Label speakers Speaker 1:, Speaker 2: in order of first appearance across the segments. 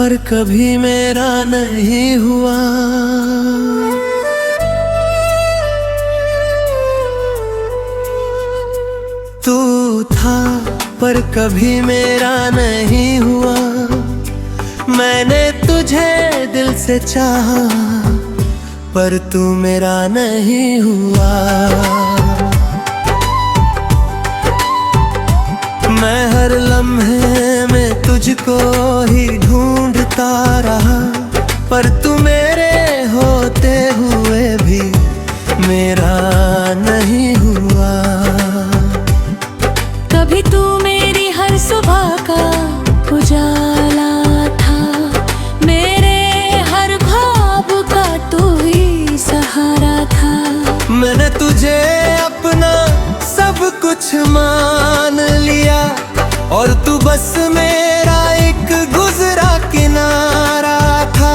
Speaker 1: पर कभी मेरा नहीं हुआ। तू था पर कभी मेरा नहीं हुआ। मैंने तुझे दिल से चाहा पर तू मेरा नहीं हुआ। मैं हर लम्हे में तुझको ही ढूंढता रहा पर तू मेरे होते हुए भी मेरा नहीं हुआ।
Speaker 2: कभी तू मेरी हर सुबह का उजाला था, मेरे हर ख्वाब का तू ही सहारा था।
Speaker 1: मैंने तुझे अपना सब कुछ मान लिया और तू बस मेरा एक गुजरा किनारा था।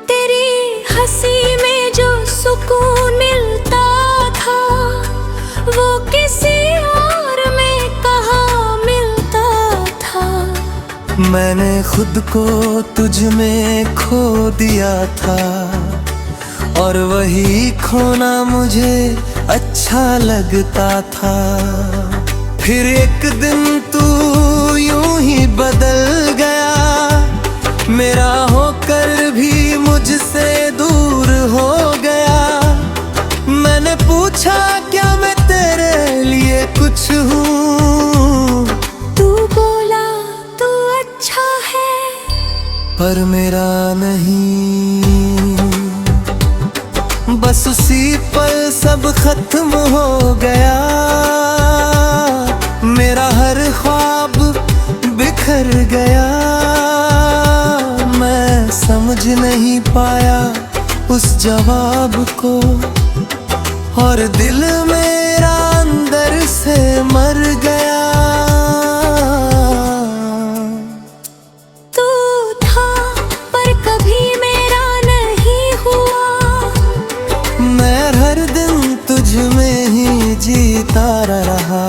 Speaker 2: तेरी हंसी में जो सुकून मिलता था वो किसी और में कहाँ मिलता था।
Speaker 1: मैंने खुद को तुझ में खो दिया था और वही खोना मुझे अच्छा लगता था। फिर एक दिन तू यूं ही बदल गया, मेरा होकर भी मुझसे दूर हो गया। मैंने पूछा क्या मैं तेरे लिए कुछ हूँ,
Speaker 2: तू बोला तू अच्छा है
Speaker 1: पर मेरा नहीं। बस उसी पल सब खत्म हो गया, मेरा हर ख्वाब बिखर गया। मैं समझ नहीं पाया उस जवाब को और दिल मेरा अंदर से मर गया। जीता रहा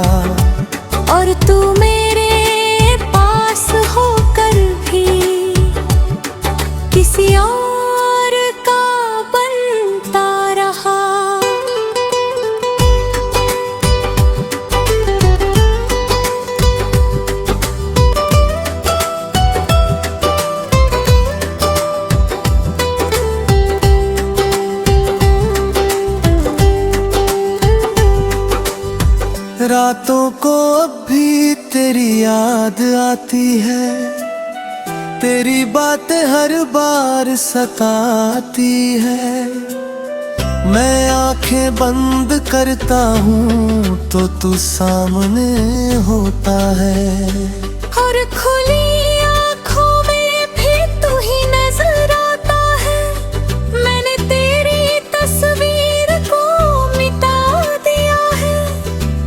Speaker 2: और तू मेरे पास होकर भी किसी और का बनता रहा।
Speaker 1: रातों को अब भी तेरी याद आती है, तेरी बातें हर बार सताती है। मैं आंखें बंद करता हूँ तो तू सामने होता है
Speaker 2: और खुली आँखों में भी तू ही नजर आता है। मैंने तेरी तस्वीर को मिटा दिया है,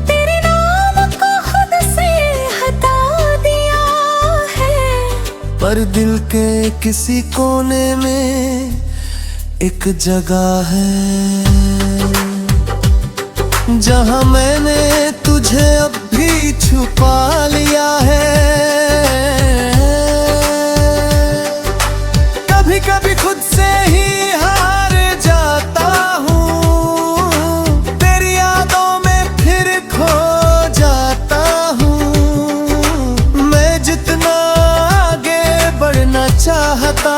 Speaker 2: तेरे नाम को खुद से हटा दिया है।
Speaker 1: पर दिल के किसी कोने में एक जगह है जहां मैंने तुझे अब भी छुपा लिया है। कभी कभी खुद से ही हार जाता हूँ, तेरी यादों में फिर खो जाता हूँ। मैं जितना आगे बढ़ना चाहता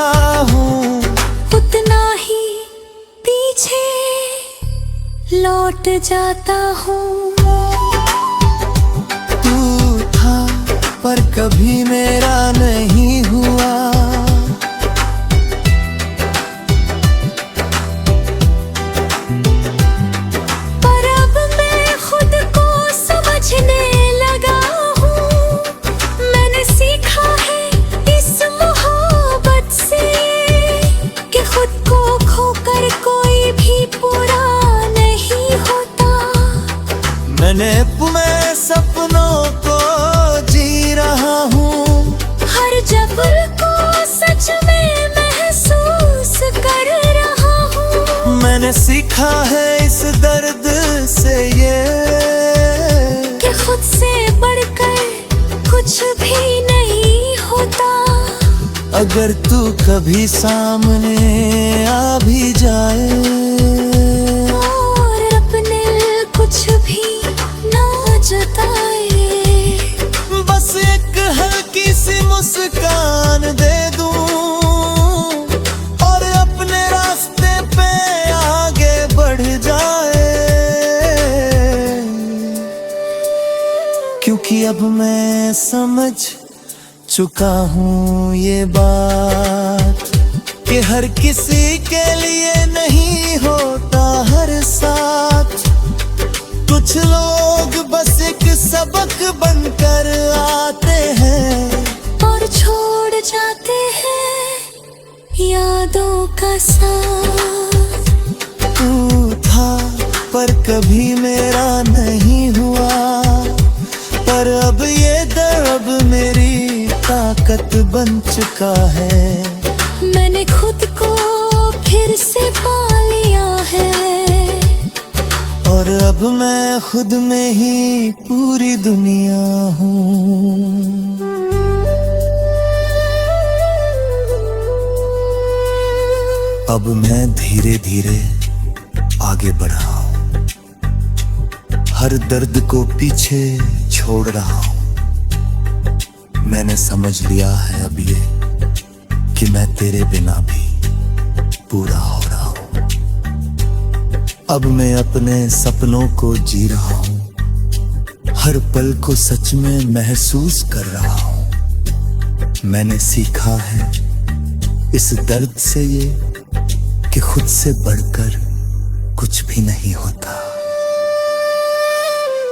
Speaker 1: हूँ
Speaker 2: उतना ही पीछे लौट जाता हूँ।
Speaker 1: तू था पर कभी मेरा नहीं हुआ।
Speaker 2: पर अब मैं खुद को समझने लगा हूँ, मैंने सीखा है इस मोहब्बत से कि खुद को खोकर कोई भी पूरा नहीं होता।
Speaker 1: मैं सपनों को जी रहा हूँ,
Speaker 2: हर जबर को सच में महसूस कर रहा हूँ।
Speaker 1: मैंने सीखा है इस दर्द से ये
Speaker 2: कि खुद से बड़ा भी नहीं होता।
Speaker 1: अगर तू कभी सामने आ भी जाए
Speaker 2: और अपने कुछ भी ना जताए,
Speaker 1: बस एक हल्की सी मुस्कान दे दूं और अपने रास्ते पे आगे बढ़ जाए। क्योंकि अब मैं समझ चुका हूँ ये बात कि हर किसी के लिए नहीं होता हर साथ। कुछ लोग बस एक सबक बनकर आते हैं
Speaker 2: और छोड़ जाते हैं यादों का साथ।
Speaker 1: तू था पर कभी मेरा नहीं हुआ, पर अब ये दर्द मेरी ताकत बन चुका है।
Speaker 2: मैंने खुद को फिर से पा लिया है
Speaker 1: और अब मैं खुद में ही पूरी दुनिया हूँ। अब मैं धीरे धीरे आगे बढ़ा हूँ, हर दर्द को पीछे छोड़ रहा हूँ। मैंने समझ लिया है अब ये कि मैं तेरे बिना भी पूरा हो रहा हूँ। अब मैं अपने सपनों को जी रहा हूँ, हर पल को सच में महसूस कर रहा हूँ। मैंने सीखा है इस दर्द से ये कि खुद से बढ़कर कुछ भी नहीं होता।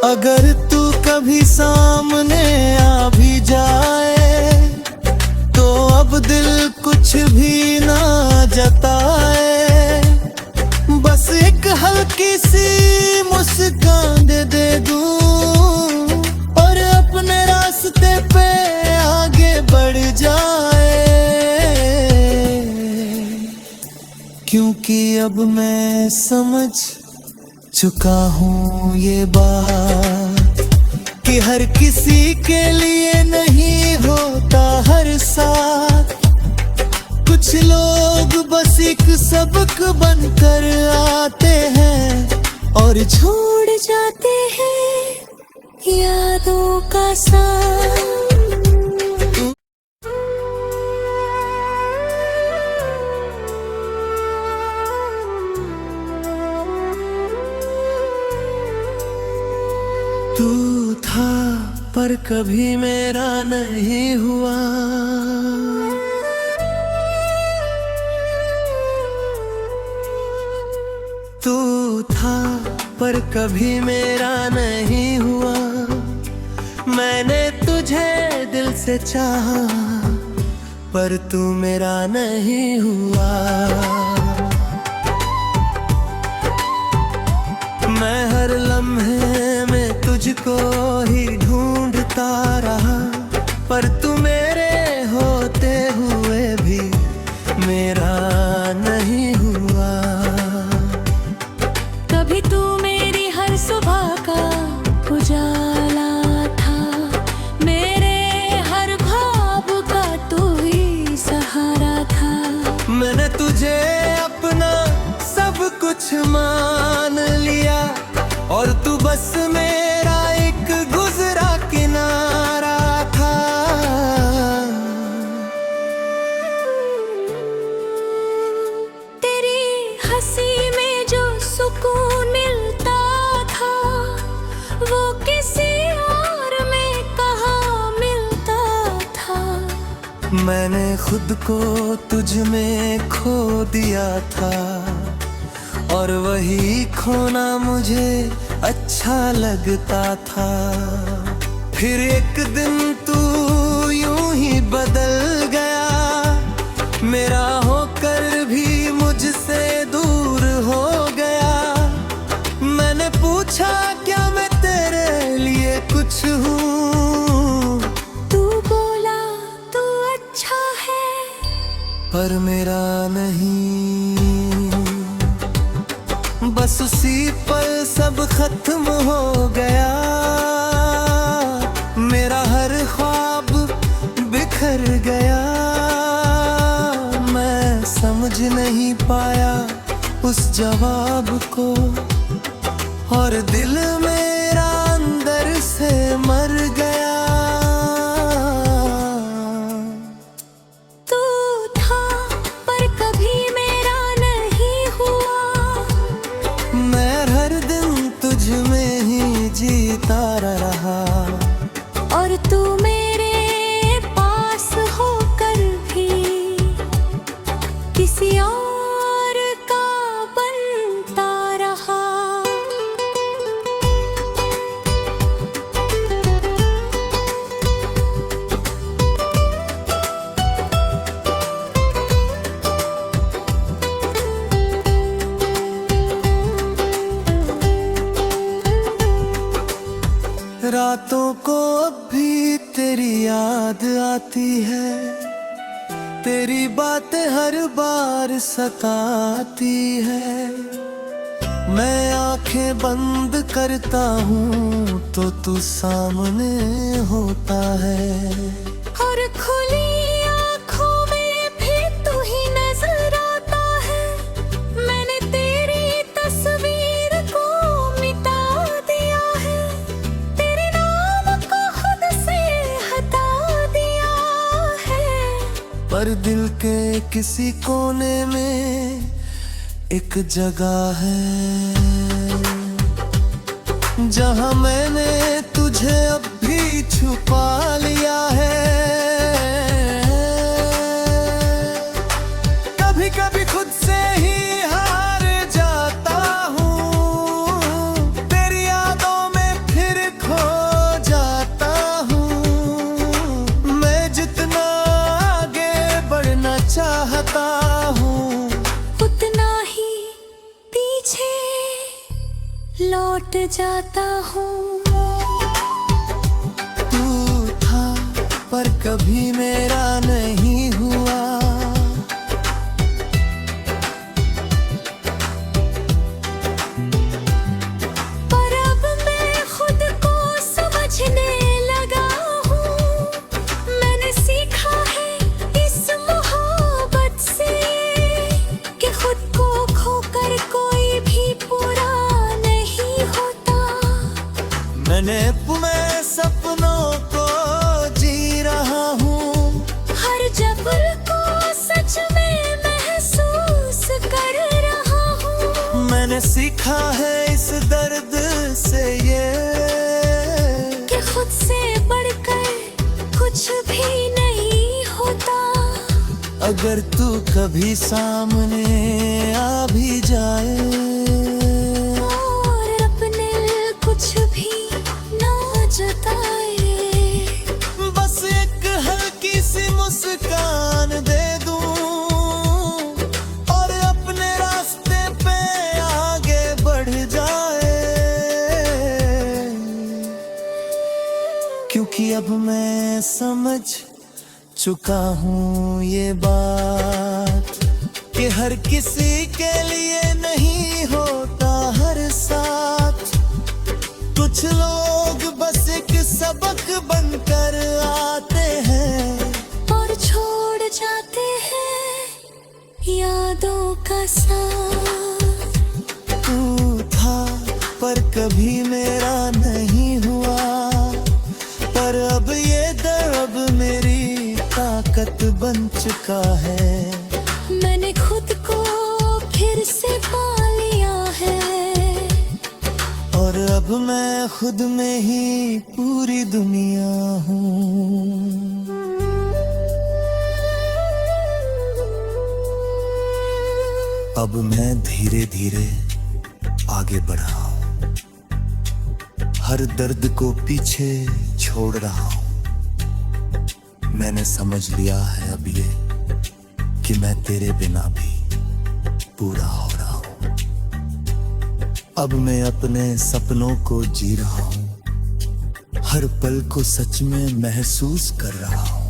Speaker 1: अगर तू कभी सामने आ भी जाए तो अब दिल कुछ भी ना जताए, बस एक हल्की सी मुस्कान दे दूं और अपने रास्ते पे आगे बढ़ जाए। क्योंकि अब मैं समझ चुका हूँ ये बात कि हर किसी के लिए नहीं होता हर साथ। कुछ लोग बस एक सबक बनकर आते हैं और
Speaker 2: छोड़ जाते हैं यादों का साथ।
Speaker 1: तू था पर कभी मेरा नहीं हुआ, तू था पर कभी मेरा नहीं हुआ। मैंने तुझे दिल से चाहा पर तू मेरा नहीं हुआ। मैं हर लम्हे में तुझको ही ढूंढता रहा, पर तू मेरे होते हुए भी मेरा नहीं हुआ।
Speaker 2: कभी तू मेरी हर सुबह का उजाला था, मेरे हर ख्वाब का तू ही सहारा था।
Speaker 1: मैंने तुझे अपना सब कुछ मान लिया और तू बस मेरा एक गुजरा किनारा था।
Speaker 2: तेरी हंसी में जो सुकून मिलता था वो किसी और में कहाँ मिलता था।
Speaker 1: मैंने खुद को तुझ में खो दिया था और वही खोना मुझे अच्छा लगता था। फिर एक दिन तू यूं ही बदल गया, मेरा होकर भी मुझसे दूर हो गया। मैंने पूछा क्या मैं तेरे लिए कुछ हूँ,
Speaker 2: तू बोला तू अच्छा है
Speaker 1: पर मेरा नहीं। बस उसी पल सब खत्म हो गया, मेरा हर ख्वाब खोज नहीं पाया उस जवाब को, और दिल मेरा अंदर से मर गया।
Speaker 2: तू था पर कभी मेरा नहीं हुआ,
Speaker 1: मैं हर दिन तुझ में ही जीता रहा,
Speaker 2: और तू मेरे पास होकर भी किसी और का बनता रहा।
Speaker 1: रातों को अब भी तेरी याद आती है, तेरी बातें हर बार सताती है। मैं आंखें बंद करता हूँ तो तू सामने होता है,
Speaker 2: और खुली आँखों में भी तू ही नजर आता है। मैंने तेरी तस्वीर को मिटा दिया है, तेरे नाम को खुद से हटा दिया है।
Speaker 1: पर दिल के किसी कोने में एक जगह है, जहां मैंने तुझे अब भी छुपा लिया है। कभी कभी खुद से ही हार जाता हूँ, तेरी यादों में फिर खो जाता हूँ। मैं जितना आगे बढ़ना चाहता हूँ,
Speaker 2: उतना ही पीछे लौट जाता हूँ।
Speaker 1: तू था पर कभी मेरा नहीं हुआ,
Speaker 2: पर अब मैं खुद को समझने लगा हूँ। मैंने सीखा है इस मोहब्बत से कि खुद को खोकर कोई भी पूरा नहीं होता।
Speaker 1: मैंने मैं सपनों को जी रहा हूँ,
Speaker 2: हर जबर को सच में महसूस कर रहा हूँ।
Speaker 1: मैंने सीखा है इस दर्द से ये
Speaker 2: कि खुद से बढ़कर कुछ भी नहीं होता।
Speaker 1: अगर तू कभी सामने आ भी जाए
Speaker 2: और अपने कुछ भी ना जताए,
Speaker 1: बस एक हल्की सी मुस्कान दे दूं और अपने रास्ते पे आगे बढ़ जाए। क्योंकि अब मैं समझ चुका हूँ ये बात कि हर किसी के लिए नहीं होता हर साथ। कुछ लोग बस एक सबक बनकर आते हैं
Speaker 2: और छोड़ जाते हैं यादों का साथ।
Speaker 1: तू था पर कभी मेरा नहीं हुआ, पर अब ये दर्द मेरी ताकत बन चुका है।
Speaker 2: मैंने खुद को फिर से पा लिया है,
Speaker 1: और अब मैं खुद में ही पूरी दुनिया हूँ। अब मैं धीरे धीरे आगे बढ़ा हूँ, हर दर्द को पीछे छोड़ रहा हूँ। मैंने समझ लिया है अब ये कि मैं तेरे बिना भी पूरा हो रहा हूँ। अब मैं अपने सपनों को जी रहा हूँ, हर पल को सच में महसूस कर रहा हूँ।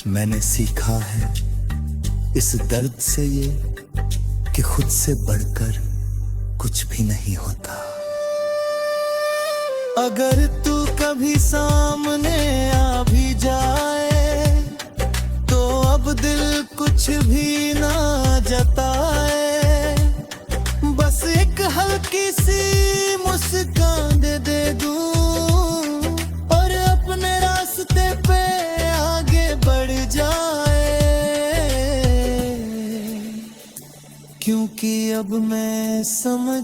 Speaker 1: मैंने सीखा है इस दर्द से ये कि खुद से बढ़कर कुछ भी नहीं होता। अगर तू कभी सामने आ भी जाए तो अब दिल कुछ भी ना कि अब मैं समझ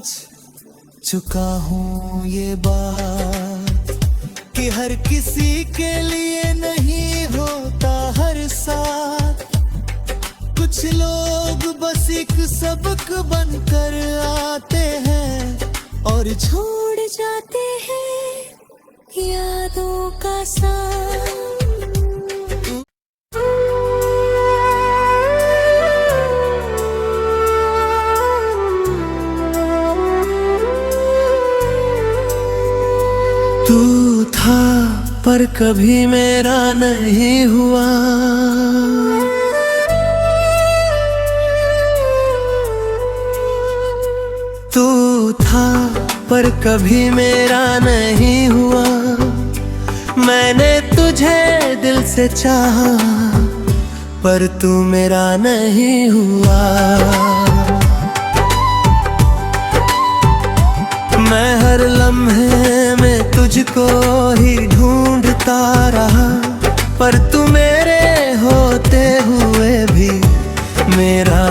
Speaker 1: चुका हूँ ये बात कि हर किसी के लिए नहीं होता हर साथ। कुछ लोग बस एक सबक बनकर आते हैं और
Speaker 2: छोड़ जाते हैं यादों का साथ।
Speaker 1: तू था पर कभी मेरा नहीं हुआ, तू था पर कभी मेरा नहीं हुआ। मैंने तुझे दिल से चाहा पर तू मेरा नहीं हुआ। मैं हर लम्हे में तुझको ही ढूंढता रहा पर तू मेरे होते हुए भी मेरा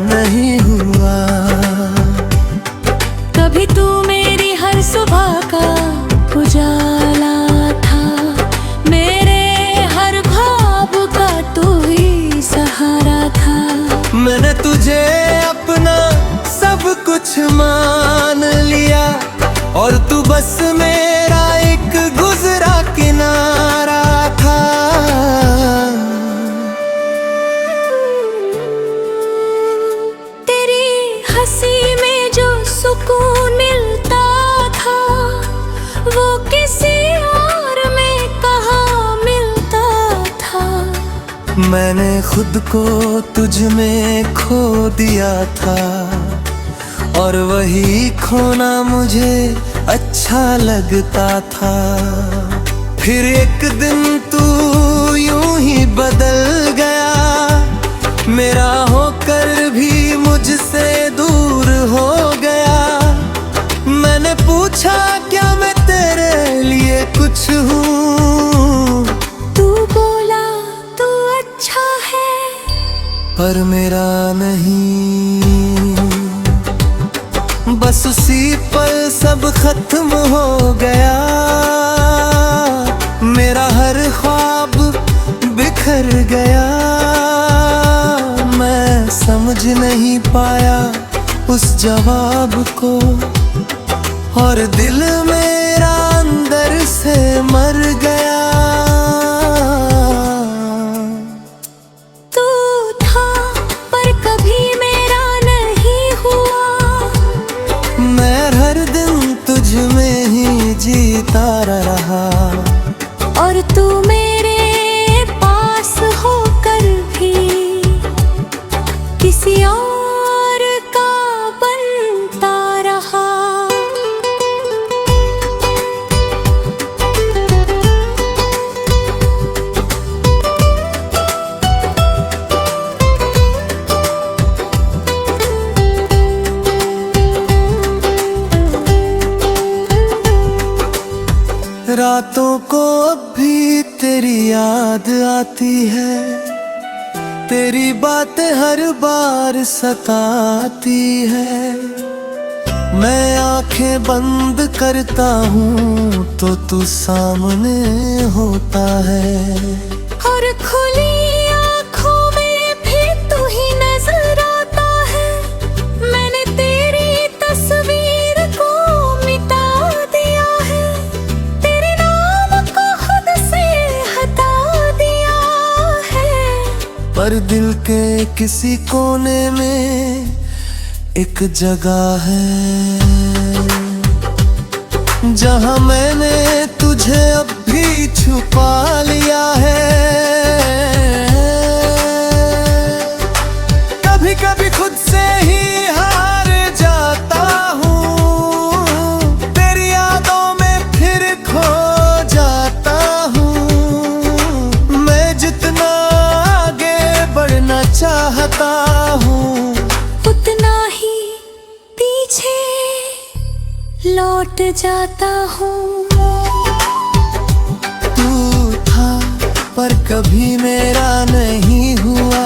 Speaker 1: नहीं हुआ।
Speaker 2: कभी तू मेरी हर सुबह का उजाला था, मेरे हर ख्वाब का तू ही सहारा था।
Speaker 1: मैंने तुझे अपना सब कुछ मान लिया और तू बस मेरा एक गुजरा किनारा था।
Speaker 2: तेरी हंसी में जो सुकून मिलता था वो किसी और में कहाँ मिलता था।
Speaker 1: मैंने खुद को तुझ में खो दिया था और वही खोना मुझे अच्छा लगता था। फिर एक दिन तू यूं ही बदल गया, मेरा होकर भी मुझसे दूर हो गया। मैंने पूछा क्या मैं तेरे लिए कुछ हूँ,
Speaker 2: तू बोला तू अच्छा है
Speaker 1: पर मेरा नहीं। बस उसी पल सब खत्म हो गया, मेरा हर ख्वाब बिखर गया। मैं समझ नहीं पाया उस जवाब को और दिल मेरा अंदर से मर गया।
Speaker 2: तू था पर कभी मेरा नहीं हुआ,
Speaker 1: मैं हर दिन तुझ में ही जीता रहा
Speaker 2: और तू मेरे पास होकर भी किसी और का बनता रहा।
Speaker 1: रातों को अब भी तेरी याद आती है, तेरी बातें हर बार सताती है। मैं आंखें बंद करता हूँ तो तू सामने होता है
Speaker 2: और खुली आँखों में भी तू ही नजर आता है। मैंने तेरी तस्वीर को मिटा दिया है, तेरे नाम को खुद से हटा दिया है।
Speaker 1: पर दिल के किसी कोने में एक जगह है जहाँ मैंने तुझे अब भी छुपा लिया है। कभी कभी खुद से ही हार जाता हूँ, तेरी यादों में फिर खो जाता हूँ। मैं जितना आगे बढ़ना चाहता हूँ
Speaker 2: उतना ही पीछे लौट जाता हूँ।
Speaker 1: तू था पर कभी मेरा नहीं हुआ,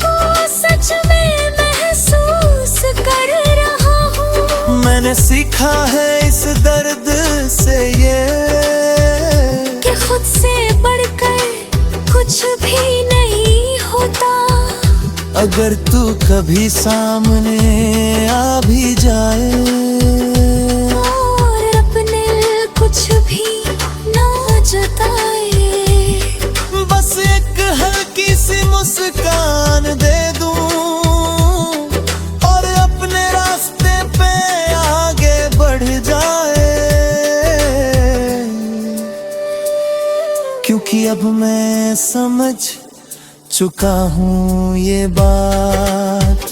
Speaker 2: को सच में महसूस कर रहा हूँ।
Speaker 1: मैंने सीखा है इस दर्द से ये
Speaker 2: कि खुद से बढ़कर कुछ भी नहीं होता।
Speaker 1: अगर तू कभी सामने आ भी जाए
Speaker 2: और अपने कुछ भी ना जताए,
Speaker 1: बस एक हल्की सी मुस्कान दे दूं और अपने रास्ते पे आगे बढ़ जाए। क्योंकि अब मैं समझ चुका हूँ ये बात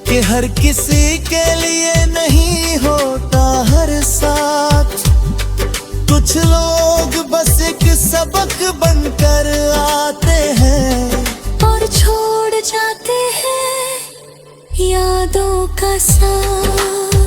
Speaker 1: कि हर किसी के लिए नहीं होता हर साथ। कुछ लोग बस एक सबक बनकर आते हैं
Speaker 2: और छोड़ जाते हैं यादों का साथ।